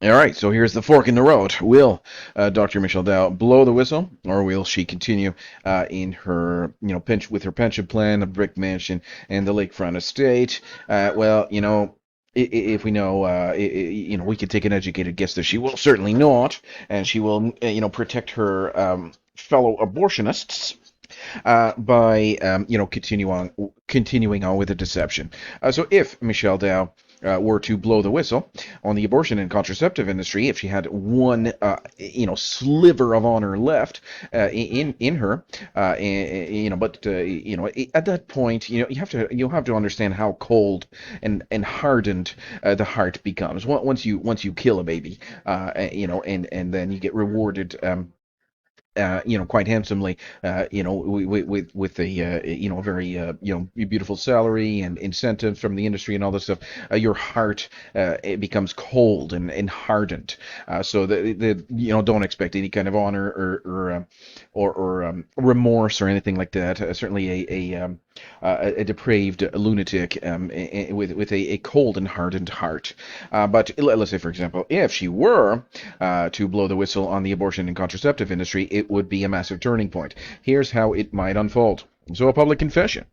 All right, so here's the fork in the road. Will Dr. Michelle Dow blow the whistle, or will she continue in her, with her pension plan, the brick mansion, and the lakefront estate? Well, if we know, we could take an educated guess that she will certainly not, and she will, protect her fellow abortionists by continuing on with the deception. So if Michelle Dow were to blow the whistle on the abortion and contraceptive industry, if she had one sliver of honor left in her, at that point, you have to understand how cold and hardened the heart becomes once you kill a baby, and then you get rewarded. Quite handsomely, with a very beautiful salary and incentives from the industry and all this stuff. Your heart it becomes cold and hardened. So don't expect any kind of honor or remorse or anything like that. Certainly a depraved lunatic with a cold and hardened heart. But let's say, for example, if she were to blow the whistle on the abortion and contraceptive industry, it would be a massive turning point. Here's how it might unfold. So, a public confession.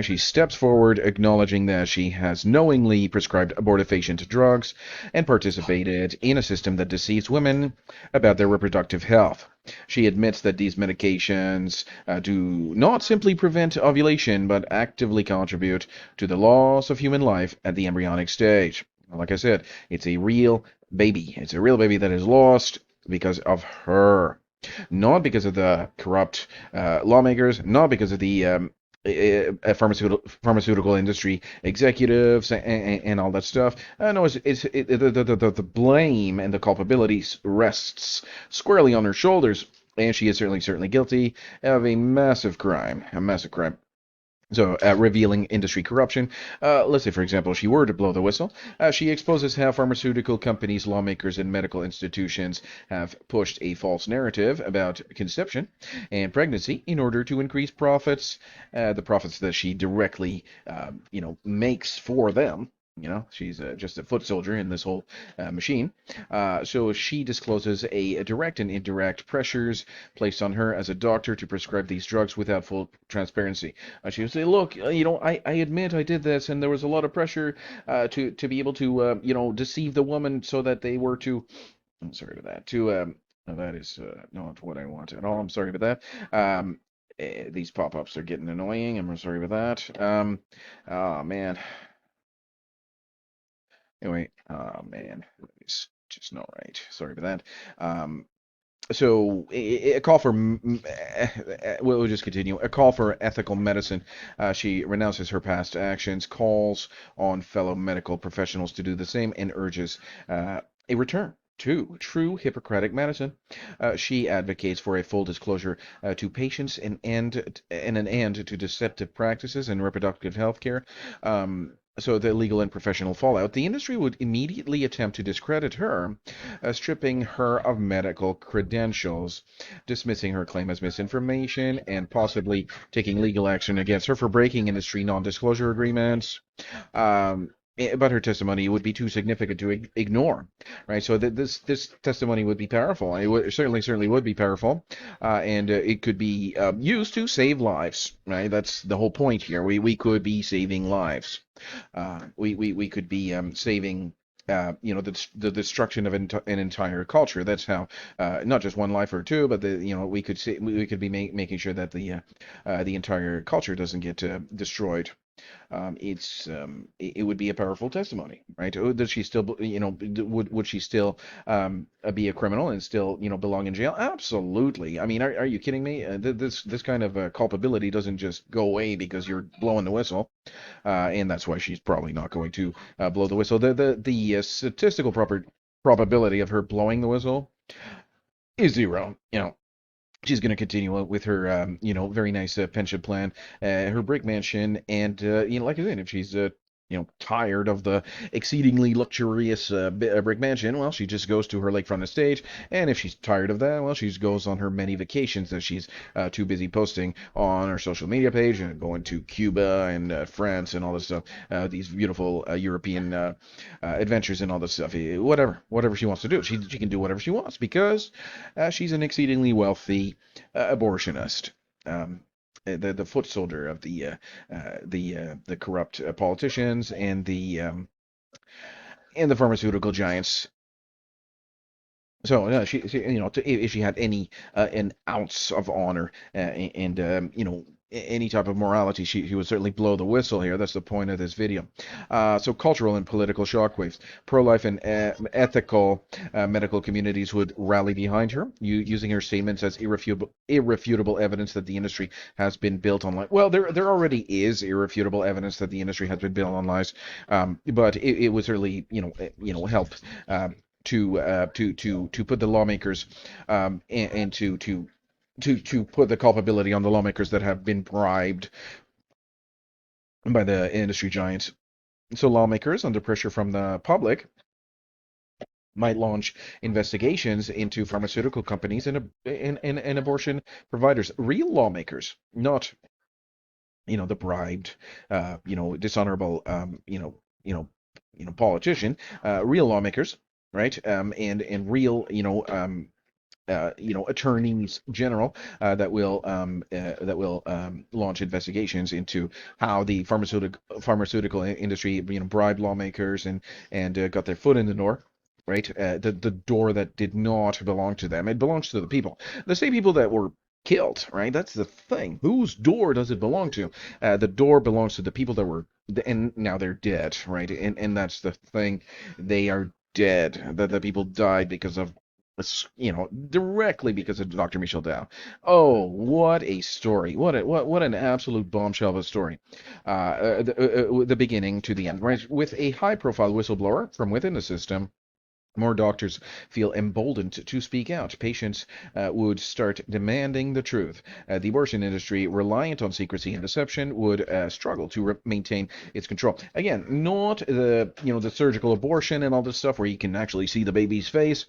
She steps forward acknowledging that she has knowingly prescribed abortifacient drugs and participated in a system that deceives women about their reproductive health. She admits that these medications do not simply prevent ovulation, but actively contribute to the loss of human life at the embryonic stage. Like I said, it's a real baby. It's a real baby that is lost because of her, not because of the corrupt lawmakers, not because of the pharmaceutical industry executives and all that stuff. No, the blame and the culpability rests squarely on her shoulders, and she is certainly guilty of a massive crime, a massive crime. So, revealing industry corruption. Let's say, for example, she were to blow the whistle. She exposes how pharmaceutical companies, lawmakers, and medical institutions have pushed a false narrative about conception and pregnancy in order to increase profits, the profits that she directly, makes for them. She's just a foot soldier in this whole machine. So she discloses a direct and indirect pressures placed on her as a doctor to prescribe these drugs without full transparency. She would say, "Look, I admit I did this, and there was a lot of pressure to be able to, deceive the woman so that they were to." I'm sorry about that. That is not what I want at all. I'm sorry about that. These pop-ups are getting annoying. I'm sorry about that. Oh man. Anyway, oh man, it's just not right. Sorry about that. So a call for we'll just continue. A call for ethical medicine. She renounces her past actions, calls on fellow medical professionals to do the same, and urges a return to true Hippocratic medicine. She advocates for a full disclosure to patients and an end to deceptive practices in reproductive health care. So the legal and professional fallout, the industry would immediately attempt to discredit her, stripping her of medical credentials, dismissing her claim as misinformation, and possibly taking legal action against her for breaking industry non-disclosure agreements. Um, but her testimony would be too significant to ignore, right? So this testimony would be powerful. It would, certainly would be powerful, and it could be used to save lives, right? That's the whole point here. We could be saving lives. We could be saving the destruction of an entire culture. That's how not just one life or two, but we could be making sure that the entire culture doesn't get destroyed. It would be a powerful testimony, right? Does she still, would she still be a criminal and still, belong in jail? Absolutely. I mean, are you kidding me? This kind of culpability doesn't just go away because you're blowing the whistle, and that's why she's probably not going to blow the whistle. The statistical probability of her blowing the whistle is zero. She's going to continue with her, very nice pension plan, her brick mansion, and like I said, if she's tired of the exceedingly luxurious brick mansion, well, she just goes to her lakefront estate. And if she's tired of that, well, she goes on her many vacations that she's too busy posting on her social media page, and going to Cuba and France and all this stuff, these beautiful European adventures and all this stuff. Whatever she wants to do, she can do whatever she wants because she's an exceedingly wealthy abortionist. Um, the foot soldier of the corrupt politicians and the pharmaceutical giants. So if she had an ounce of honor and any type of morality, she would certainly blow the whistle here. That's the point of this video. So cultural and political shockwaves. Pro-life and ethical medical communities would rally behind her, using her statements as irrefutable evidence that the industry has been built on lies. Well, there already is irrefutable evidence that the industry has been built on lies, but it would certainly help. To put the lawmakers and to put the culpability on the lawmakers that have been bribed by the industry giants. So lawmakers, under pressure from the public, might launch investigations into pharmaceutical companies and abortion providers. Real lawmakers, not the bribed, dishonorable, politician. Real lawmakers, right? And real, attorneys general that will launch investigations into how the pharmaceutical industry bribed lawmakers and got their foot in the door. Right, the door that did not belong to them. It belongs to the people, the same people that were killed. Right, that's the thing. Whose door does it belong to? The door belongs to the people that were, and now they're dead. Right, and that's the thing. They are dead. The people died because of directly because of Dr. Michel Dow. Oh, what a story! What an absolute bombshell of a story. The beginning to the end, right? With a high-profile whistleblower from within the system, more doctors feel emboldened to speak out. Patients would start demanding the truth. The abortion industry, reliant on secrecy and deception, would struggle to maintain its control. Again, not the surgical abortion and all this stuff where you can actually see the baby's face.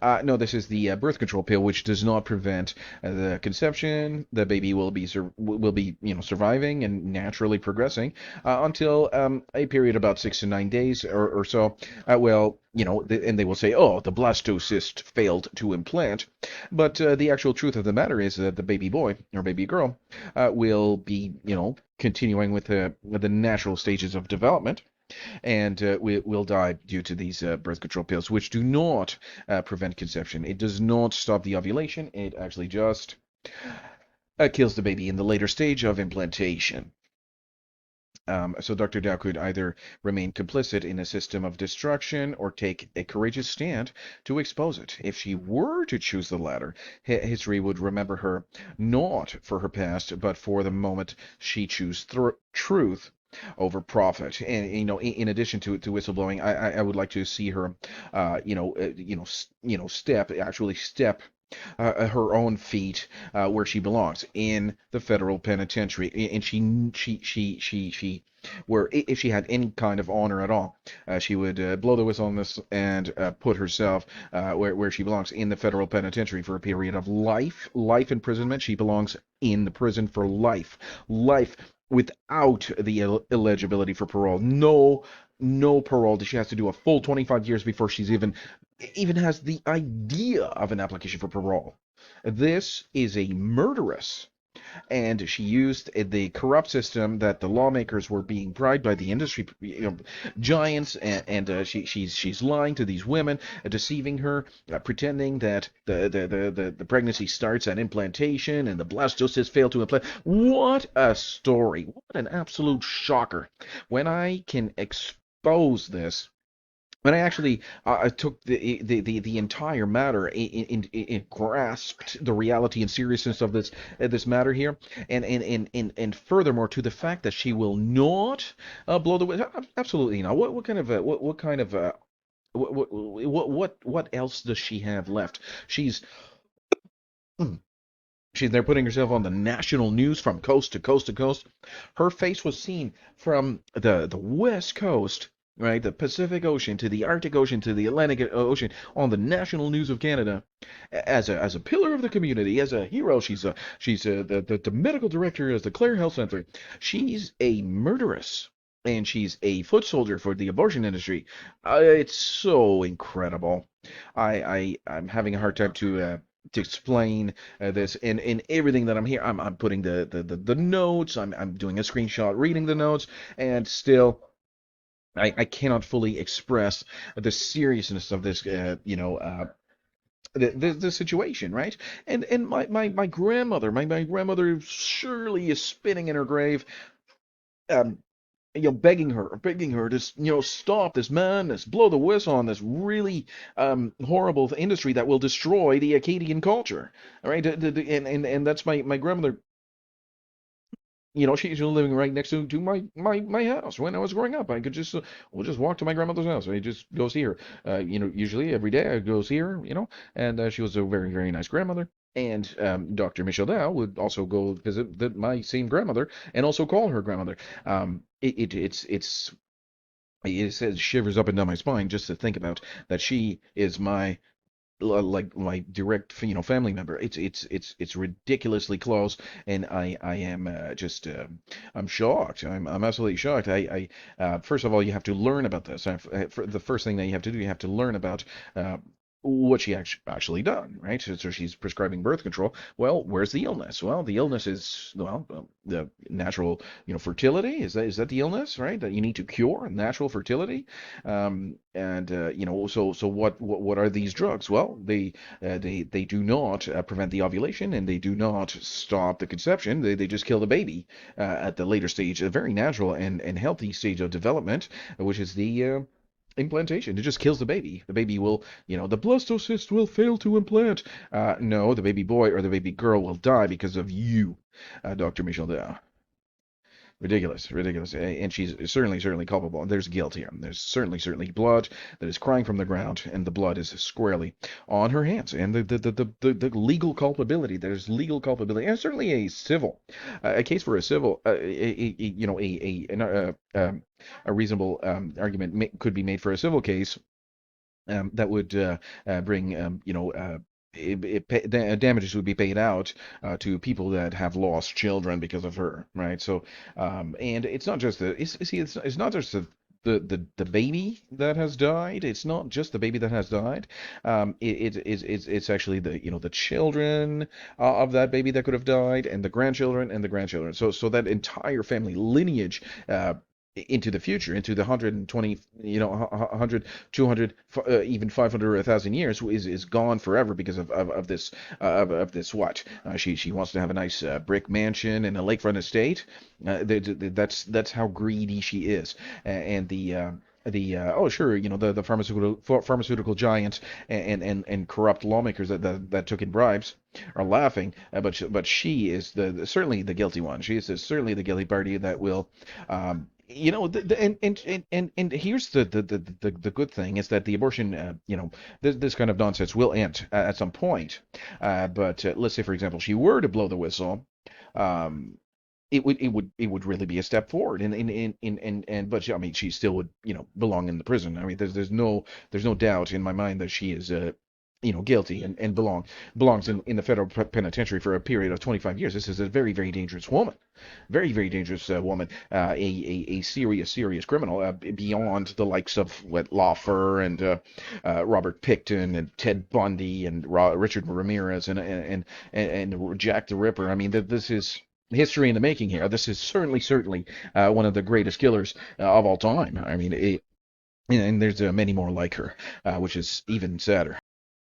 No, this is the birth control pill, which does not prevent the conception. The baby will be surviving and naturally progressing until a period about 6 to 9 days or so. And they will say, oh, the blastocyst failed to implant. But the actual truth of the matter is that the baby boy or baby girl will be, continuing with the natural stages of development, and will die due to these birth control pills, which do not prevent conception. It does not stop the ovulation. It actually just kills the baby in the later stage of implantation. So Dr. Dow could either remain complicit in a system of destruction or take a courageous stand to expose it. If she were to choose the latter, history would remember her not for her past, but for the moment she chose truth over profit. And in addition to whistleblowing, I would like to see her, step her own feet where she belongs, in the federal penitentiary. And she where if she had any kind of honor at all, she would blow the whistle on this and put herself where she belongs, in the federal penitentiary, for a period of life imprisonment. She belongs in the prison for life without the eligibility for parole. No parole. She has to do a full 25 years before she's even has the idea of an application for parole. This is a murderess, and she used the corrupt system that the lawmakers were being bribed by the industry giants, and she's lying to these women, deceiving her, pretending that the pregnancy starts at implantation and the blastocysts fail to implant. What a story! What an absolute shocker! When I can expose this, when I actually took the entire matter, grasped the reality and seriousness of this matter here, and furthermore, to the fact that she will not blow the whistle. Absolutely not. What kind of what kind of what else does she have left? She's She's there putting herself on the national news from coast to coast to coast. Her face was seen from the west coast, right, the Pacific Ocean to the Arctic Ocean to the Atlantic Ocean on the national news of Canada as a pillar of the community, as a hero. She's the medical director of the Clare Health Center. She's a murderess. And she's a foot soldier for the abortion industry. It's so incredible. I'm having a hard time to explain this in everything that I'm here. I'm putting the notes. I'm doing a screenshot, reading the notes, and still I cannot fully express the seriousness of this. The situation, right? And my grandmother, my grandmother surely is spinning in her grave. Um, begging her to stop this madness, blow the whistle on this really horrible industry that will destroy the Acadian culture. All right, and that's my grandmother. She's living right next to my house. When I was growing up, I could just we'll just walk to my grandmother's house. I just go see her. Usually every day I go see her. And she was a very very nice grandmother. And Dr. Michel Dow would also go visit my same grandmother and also call her grandmother. It says shivers up and down my spine just to think about that she is like my direct family member. It's ridiculously close, and I am just I'm shocked. I'm absolutely shocked. I first of all, you have to learn about this. The first thing that you have to do, you have to learn about uh, what she actually done, right? So she's prescribing birth control. Well, where's the illness? Well, the illness is, well, the natural, fertility. Is that the illness, right? That you need to cure natural fertility. And so what are these drugs? Well, they do not prevent the ovulation, and they do not stop the conception. They just kill the baby at the later stage, a very natural and healthy stage of development, which is the implantation. It just kills the baby. The baby will, the blastocyst will fail to implant. No, the baby boy or the baby girl will die because of you, Dr. Michel Dow. Ridiculous, ridiculous. And she's certainly culpable. There's guilt here. There's certainly blood that is crying from the ground, and the blood is squarely on her hands. And the legal culpability, there's legal culpability, and certainly a case for a civil, a reasonable argument could be made for a civil case that would bring, damages would be paid out to people that have lost children because of her, right? So, and it's not just it's not just the baby that has died. It's not just the baby that has died. It's actually the children of that baby that could have died, and the grandchildren and the grandchildren. So that entire family lineage. Into the future, into the 120, 100, 200, even 500 or 1,000 years is gone forever because of this what she wants to have a nice brick mansion and a lakefront estate. That's how greedy she is. And oh sure, the pharmaceutical giants and corrupt lawmakers that took in bribes are laughing, but she is certainly the guilty one. She is certainly the guilty party that will and here's the good thing is that the abortion, this kind of nonsense will end at some point. But let's say, for example, she were to blow the whistle, um, it would really be a step forward. But I mean, she still would, belong in the prison. I mean, there's no doubt in my mind that she is guilty and belongs in the federal penitentiary for a period of 25 years. This is a very very dangerous woman, very very dangerous woman, a serious criminal, beyond the likes of what Lawfer and Robert Pickton and Ted Bundy and Richard Ramirez and Jack the Ripper. I mean, this is history in the making here. This is certainly one of the greatest killers of all time. I mean, and there's many more like her, which is even sadder.